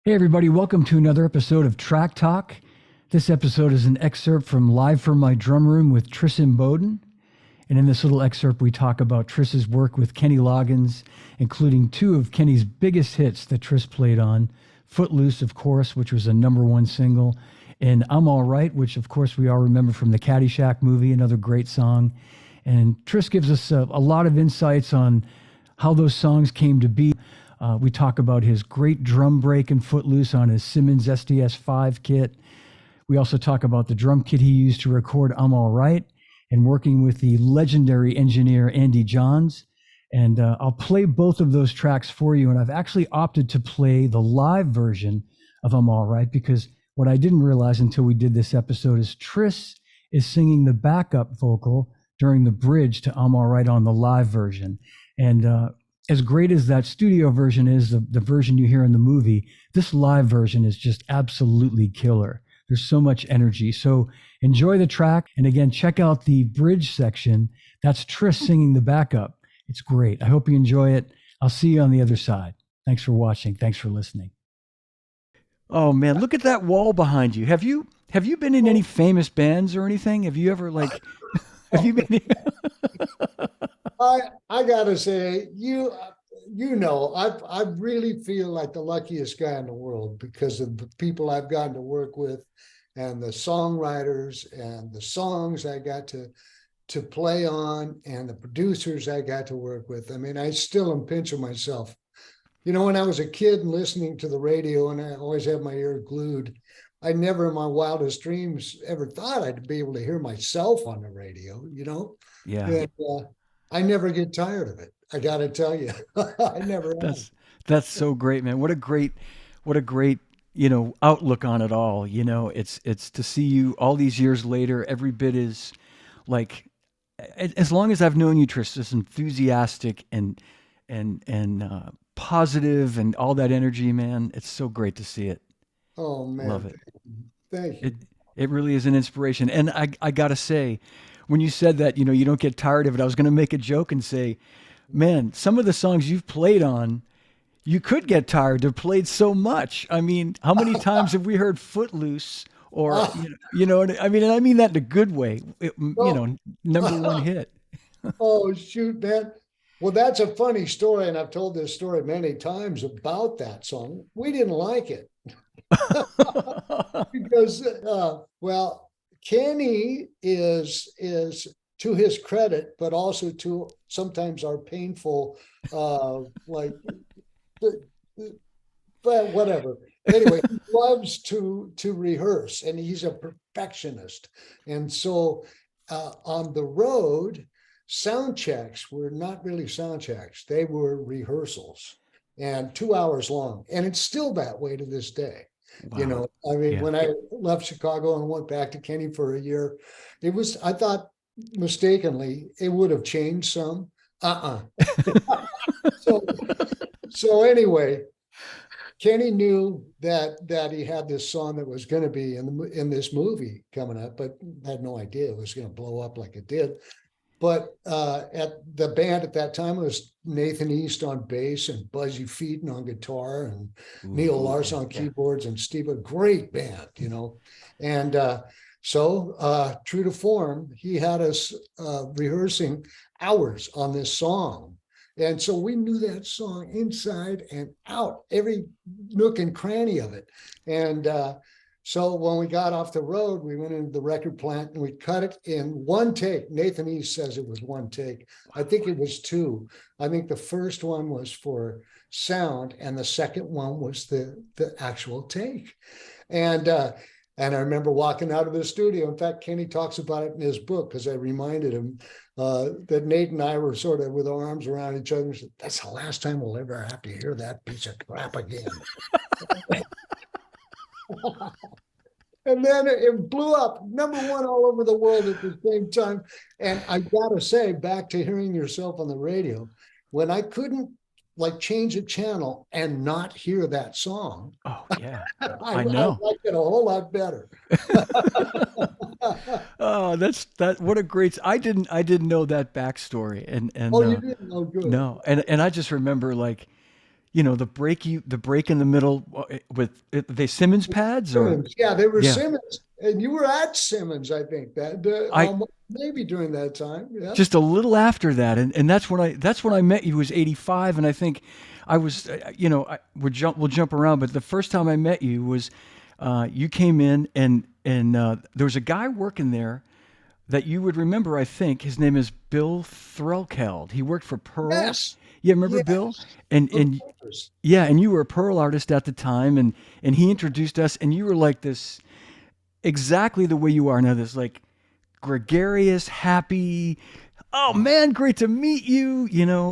Hey, everybody, welcome to another episode of Track Talk. This episode is an excerpt from Live from My Drum Room with Tris Imboden. And in this little excerpt, we talk about Tris's work with Kenny Loggins, including two of Kenny's biggest hits that Tris played on: Footloose, of course, which was a #1 single, and I'm All Right, which, of course, we all remember from the Caddyshack movie, another great song. And Tris gives us a lot of insights on how those songs came to be. We talk about his great drum break in Footloose on his Simmons SDS5 kit. We also talk about the drum kit he used to record I'm All Right and working with the legendary engineer Andy Johns. And I'll play both of those tracks for you. And I've actually opted to play the live version of I'm All Right because what I didn't realize until we did this episode is Tris is singing the backup vocal during the bridge to I'm All Right on the live version. And as great as that studio version is, the version you hear in the movie, this live version is just absolutely killer. There's so much energy. So enjoy the track. And again, check out the bridge section. That's Tris singing the backup. It's great. I hope you enjoy it. I'll see you on the other side. Thanks for watching. Thanks for listening. Oh man, look at that wall behind you. Have you been in any famous bands or anything? Have you ever have you been I gotta say, I really feel like the luckiest guy in the world because of the people I've gotten to work with, and the songwriters and the songs I got to play on, and the producers I got to work with. I mean, I still am pinching myself. You know, when I was a kid and listening to the radio, and I always had my ear glued, I never in my wildest dreams ever thought I'd be able to hear myself on the radio, you know? Yeah. And, I never get tired of it. I got to tell you, I never have. That's so great, man. What a great, outlook on it all. It's to see you all these years later, every bit is like, as long as I've known you, Tris, is enthusiastic and positive and all that energy, man. It's so great to see it. Oh Love man, it. thank It you. it really is an inspiration. And I gotta say, when you said that, you don't get tired of it, I was gonna make a joke and say, man, some of the songs you've played on, you could get tired. They've played so much. I mean, how many times have we heard Footloose or Oh, I mean, and I mean that in a good way. oh, #1 hit. oh, shoot, man. Well, that's a funny story, and I've told this story many times about that song. We didn't like it because, well, Kenny is to his credit, but also to sometimes our painful, like, but whatever. Anyway, he loves to rehearse, and he's a perfectionist. And so, on the road, sound checks were not really sound checks; they were rehearsals, and 2 hours long. And it's still that way to this day. You Wow. know, I mean, Yeah. when I left Chicago and went back to Kenny for a year, I thought mistakenly it would have changed some. So, so anyway, Kenny knew that he had this song that was going to be in this movie coming up, but had no idea it was going to blow up like it did. But at the band at that time, it was Nathan East on bass and Buzzy Featon on guitar and Neil Ooh, Larson on yeah. keyboards and Steve, a great band, you know. And so, true to form, he had us rehearsing hours on this song. And so we knew that song inside and out, every nook and cranny of it. And so when we got off the road, we went into the record plant and we cut it in one take. Nathan East says it was one take. I think it was two. I think the first one was for sound, and the second one was the actual take. And and I remember walking out of the studio. In fact, Kenny talks about it in his book because I reminded him that Nate and I were sort of with our arms around each other and said, "That's the last time we'll ever have to hear that piece of crap again." And then it blew up, #1 all over the world at the same time. And I gotta say, back to hearing yourself on the radio, when I couldn't like change a channel and not hear that song, Oh yeah. I I know. liked it a whole lot better. Oh, that. What a great. I didn't know that backstory, and Oh, you didn't? Oh, good. no, and I just remember, like, the break in the middle with they Simmons pads or Simmons. Yeah, they were yeah. Simmons. And you were at Simmons, I think, that I maybe during that time. Yeah. just a little after that, and that's when I met you was '85, and I think I was we'll jump around, but the first time I met you was you came in and there was a guy working there that you would remember. I think his name is Bill Threlkeld. He worked for Pearl. Yes. Yeah, remember Bill? Yes. And Of and course. yeah, and you were a Pearl artist at the time, and he introduced us, and you were like this exactly the way you are now. This like gregarious, happy. Oh man, great to meet you.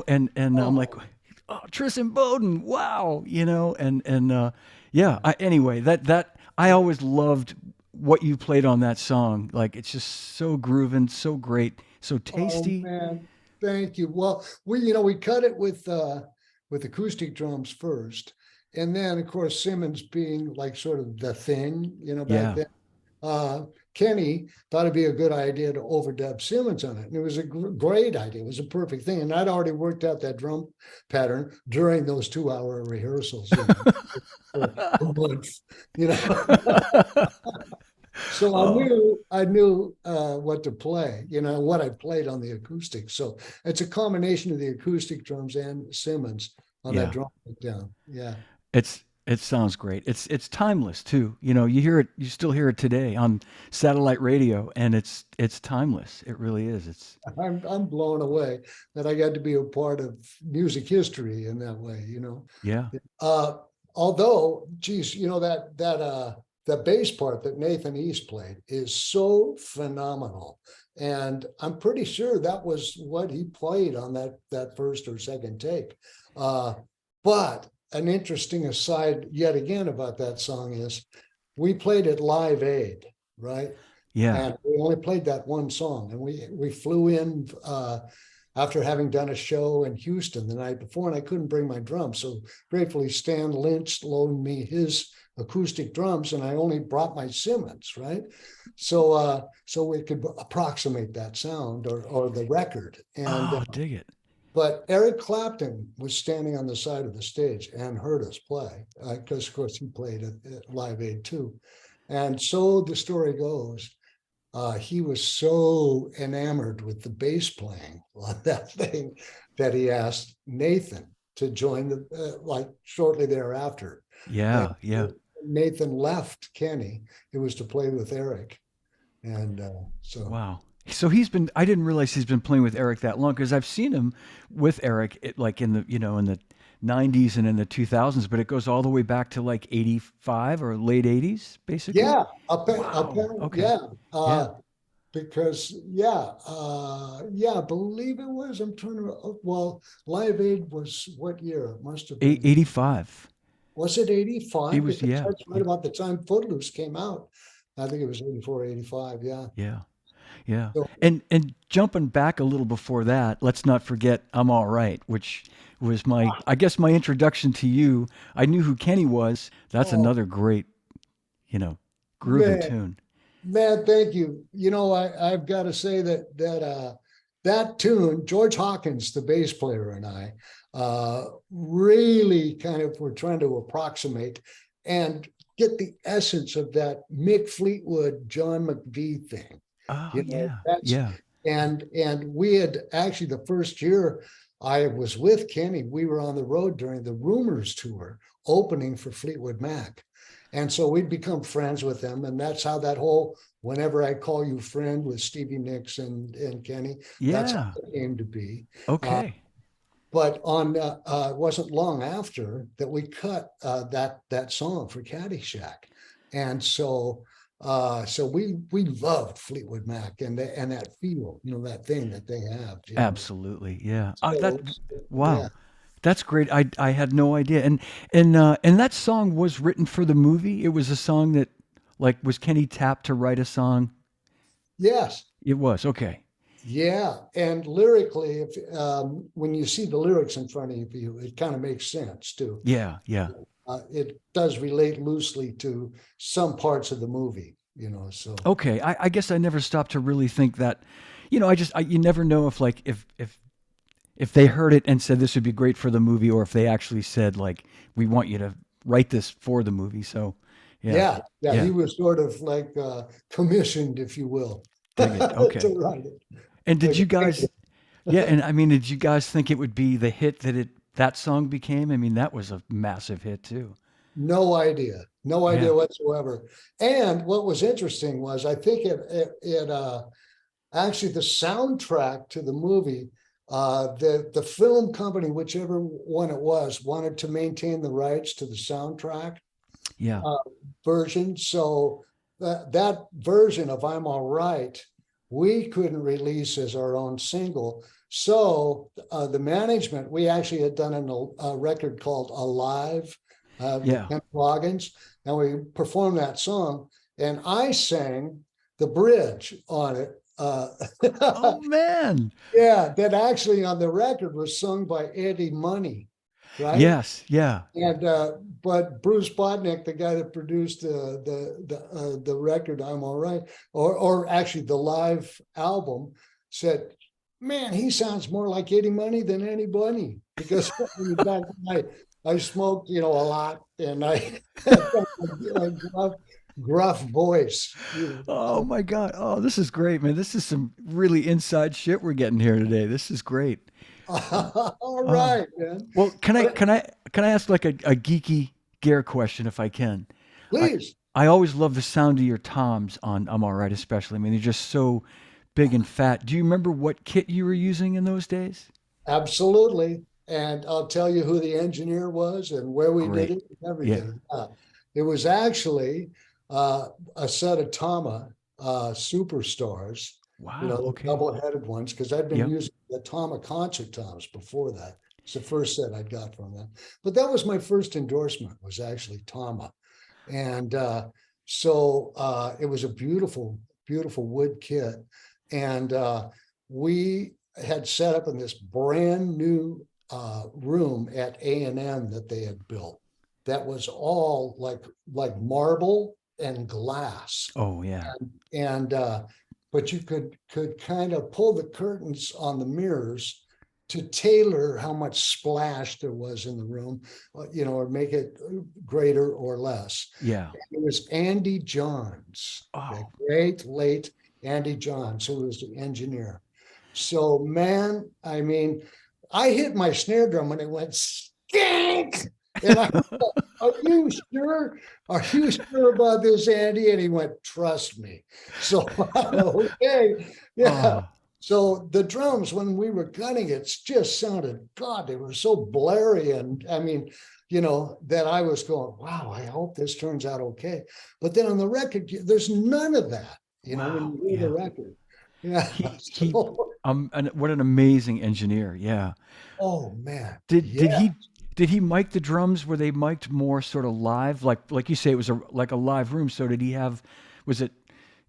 And I'm like, Oh, oh, Tris Imboden, wow. Yeah. Anyway, that I always loved what you played on that song. Like it's just so grooving, so great, so oh tasty. man. Thank you. Well, we cut it with acoustic drums first. And then of course Simmons being like sort of the thing, back Yeah. then. uh, Kenny thought it'd be a good idea to overdub Simmons on it. And it was a great idea. It was a perfect thing. And I'd already worked out that drum pattern during those 2-hour rehearsals, for a month, you know. So Oh, I knew what to play, what I played on the acoustic. So it's a combination of the acoustic drums and Simmons on that yeah. drum breakdown. Yeah. It sounds great. It's timeless too. You hear it, you still hear it today on satellite radio, and it's timeless. It really is. It's I'm blown away that I got to be a part of music history in that way. yeah, Uh, Although, geez, that bass part that Nathan East played is so phenomenal, and I'm pretty sure that was what he played on that first or second take. But an interesting aside yet again about that song is we played at Live Aid, right? yeah. And we only played that one song, and we flew in after having done a show in Houston the night before, and I couldn't bring my drums. So gratefully, Stan Lynch loaned me his acoustic drums, and I only brought my Simmons, right? So we could approximate that sound or the record. And Oh, dig it. but Eric Clapton was standing on the side of the stage and heard us play, because of course he played at Live Aid too. And so the story goes, he was so enamored with the bass playing on that thing that he asked Nathan to join like shortly thereafter. And Yeah, yeah. Nathan left Kenny. It was to play with Eric. And so, Wow. So I didn't realize he's been playing with Eric that long because I've seen him with Eric like in the 90s and in the 2000s, but it goes all the way back to like 85 or late 80s, basically. yeah, Wow. Okay. yeah. Yeah. Because I believe it was. I'm trying to. Well, Live Aid was what year? It must have been. 85. Was it It 85? was, Because yeah. that's right Yeah. about the time Footloose came out. I think it was 84, 85. Yeah. Yeah. Yeah. So, And jumping back a little before that, let's not forget I'm All Right, which was I guess my introduction to you. I knew who Kenny was. That's oh another great, you know, grooving man, tune. man, thank you. I've got to say that tune, George Hawkins, the bass player, and I really kind of were trying to approximate and get the essence of that Mick Fleetwood, John McVie thing. Oh You know, yeah. that's Yeah. and we had actually the first year I was with Kenny, we were on the road during the Rumors tour, opening for Fleetwood Mac. And so we'd become friends with them. And that's how that whole whenever I call you friend with Stevie Nicks and Kenny, that's how Yeah. it came to be. Uh, Okay. but it wasn't long after that we cut that song for Caddyshack. And so we loved Fleetwood Mac and that feel, that thing that they have. Absolutely. Yeah. That So yeah. wow. That's great. I had no idea. And that song was written for the movie. It was a song that like was Kenny tapped to write a song. Yes. It was. Okay. Yeah. And lyrically, if when you see the lyrics in front of you, it kind of makes sense too. Yeah. Yeah. It does relate loosely to some parts of the movie, so Okay. I guess I never stopped to really think that, you never know if like if if they heard it and said this would be great for the movie, or if they actually said like, we want you to write this for the movie. So, yeah, Yeah, yeah, he was sort of like commissioned, if you will, dig it. Okay. to write it. And did Like, you guys? Yeah, and I mean, did you guys think it would be the hit that song became? I mean, that was a massive hit too. no idea, no Yeah, idea whatsoever. And what was interesting was I think it actually the soundtrack to the movie, the film company, whichever one it was, wanted to maintain the rights to the soundtrack yeah, uh, version. So that version of I'm All Right, we couldn't release as our own single. So the management, we actually had done a record called Alive with yeah. Kenny Loggins, and we performed that song. And I sang the bridge on it. Oh man. Yeah, that actually on the record was sung by Eddie Money, right? Yes, yeah, And but Bruce Bodnick, the guy that produced the record "I'm All Right," or actually the live album, said, "Man, he sounds more like Eddie Money than Eddie Bunny." Because back then I smoked, a lot, and I had a gruff voice. Oh my God. Oh, this is great, man. This is some really inside shit we're getting here today. This is great. All Oh, right, man. well, can I But can I can I ask like a geeky gear question if I can? I please, I always love the sound of your toms on I'm All Right, especially. I mean, they're just so big and fat. Do you remember what kit you were using in those days? absolutely. And I'll tell you who the engineer was and where we did Great. it and Yeah. everything. It was actually a set of Tama superstars, Wow. the Okay. double-headed ones, because I'd been Yep. using the Tama concert toms before that. It's the first set I got from them. But that was my first endorsement, was actually Tama. And it was a beautiful, beautiful wood kit. And we had set up in this brand new room at A&M that they had built that was all like marble and glass. Oh yeah. And but you could kind of pull the curtains on the mirrors to tailor how much splash there was in the room, or make it greater or less. Yeah. It was Andy Johns, the Oh. great late Andy Johns, who was the engineer. So, man, I mean, I hit my snare drum and it went skank. And I thought, are you sure? Are you sure about this, Andy? And he went, trust me. So, okay. Yeah. Oh. So the drums, when we were gunning it, just sounded, God, they were so blurry. And I mean, that I was going, wow, I hope this turns out okay. But then on the record, there's none of that, when Wow. you hear the Yeah. record. Yeah. He So, what an amazing engineer. Yeah. oh man. Did Yeah. did he did he mic the drums? Were they mic'd more sort of live? Like you say, it was like a live room. So did he have? Was it,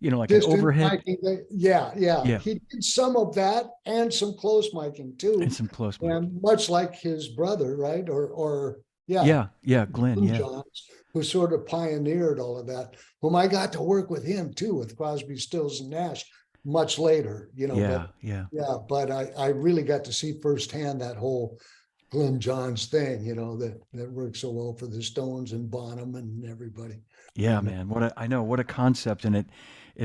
like an Distant overhead? miking. Yeah. Yeah, He did some of that and some close miking and too. some close mic. And much like his brother, right? Or yeah, Yeah, yeah, Glenn. Yeah, Johns, who sort of pioneered all of that, whom I got to work with him too, with Crosby, Stills, and Nash much later, yeah, but yeah, yeah, but I really got to see firsthand that whole Glenn Johns thing, that worked so well for the Stones and Bonham and everybody. yeah, man. I know what a concept, and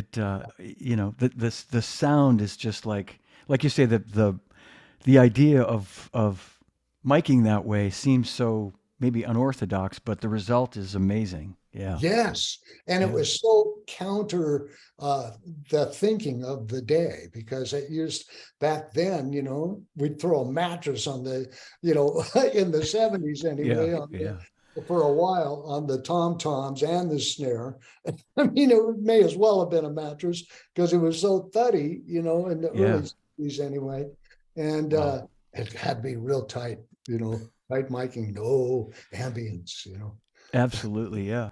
the sound is just like you say the idea of miking that way seems so maybe unorthodox, but the result is amazing. Yeah, Yes. And it yeah, was so counter the thinking of the day, because it used back then, we'd throw a mattress on the, in the 70s yeah, anyway, yeah, for a while on the tom-toms and the snare. I mean, it may as well have been a mattress because it was so thuddy, in the yeah. early 60s anyway. And Wow. it had to be real tight, tight miking, no ambience. Absolutely, yeah.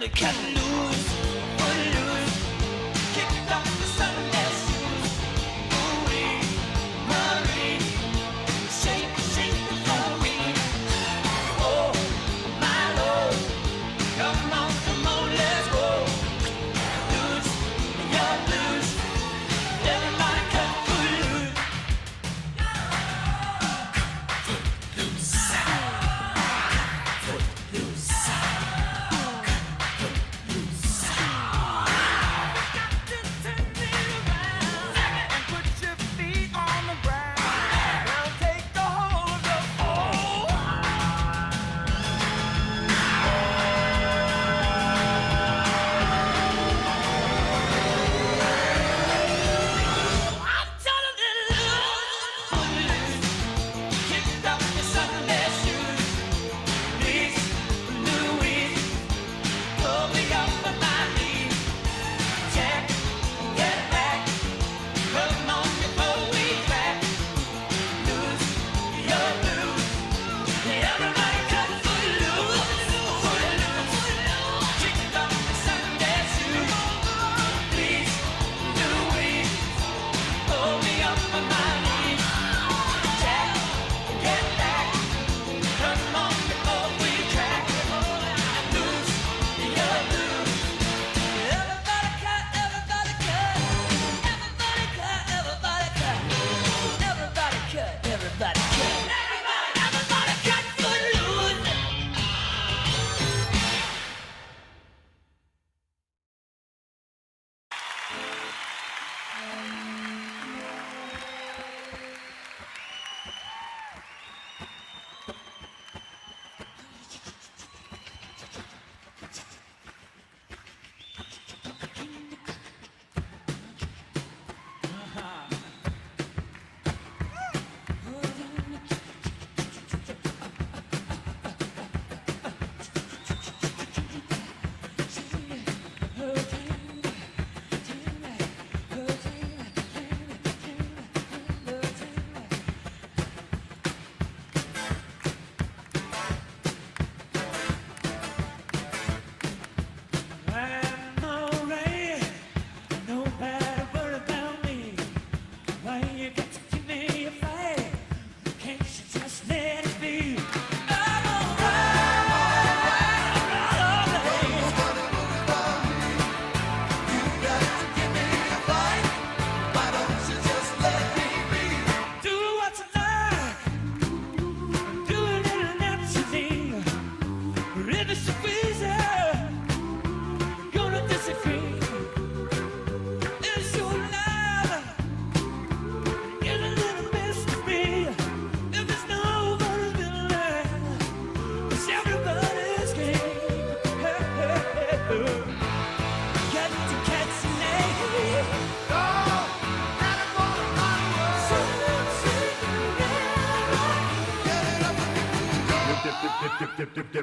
gonna cut loose, footloose, kick off the Sunday shoes. Ooh-wee, Marie, shake, shake the floor. Oh, my Lord, come on, let's go. Loose, you're loose, everybody cut footloose. Footloose, footloose.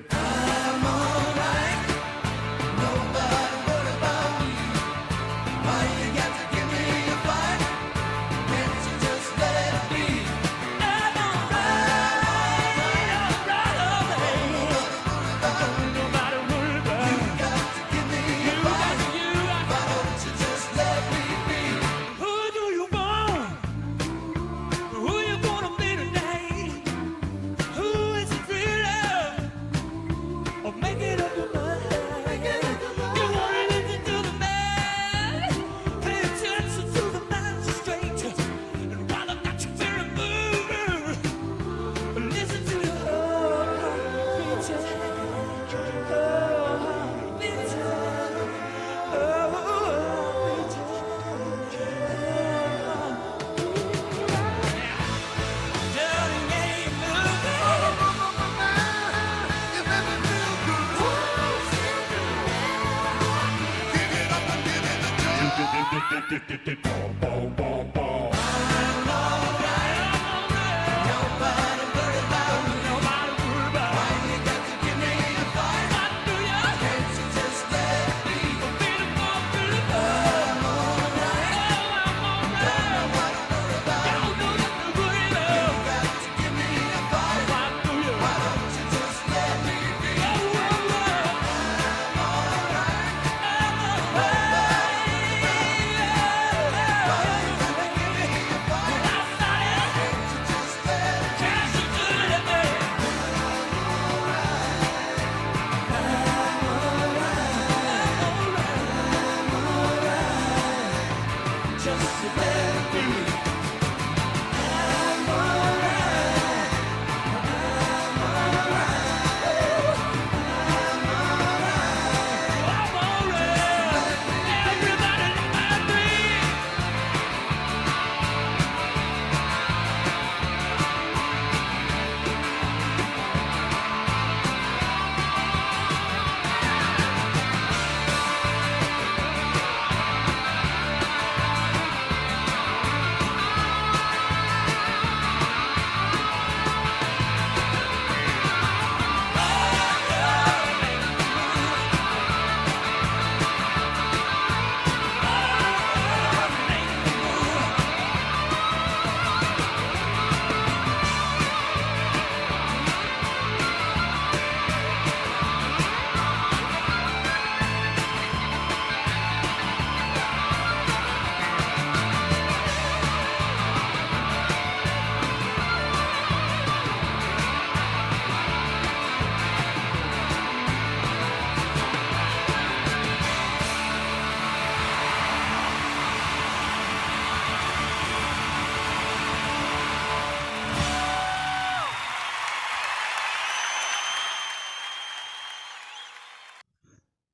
I'm alright. Nobody worry about me. Why you got to give me a fight? Can't you just let it be? I'm alright, alright. Nobody worry about me. You got to give me a fight. Why don't you just let me be? Who do you want? Who you gonna be tonight? Who is it really? Or make it up your mind. You wanna listen to the man. Pay attention to the magistrate. And while I'm not your very move, listen to the heartbeat. Darling, ain't moving. You make me feel good. Give it up and give it a try. I'm alright. Nobody worry about me. Why you got to give me a fight? Can't you just let it be? I'm alright. Don't nobody worry about me. You got to give me a fight. Why don't you just let me be? I'm alright.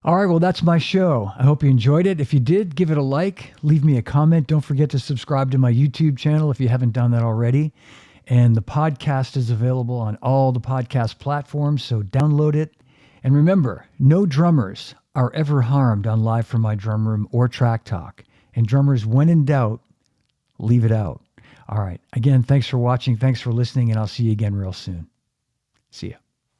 All right, well, that's my show. I hope you enjoyed it. If you did, give it a like, leave me a comment. Don't forget to subscribe to my YouTube channel if you haven't done that already. And the podcast is available on all the podcast platforms, so download it. And remember, no drummers are ever harmed on Live from My Drum Room or Track Talk. And drummers, when in doubt, leave it out. All right. Again, thanks for watching. Thanks for listening, and I'll see you again real soon. See ya.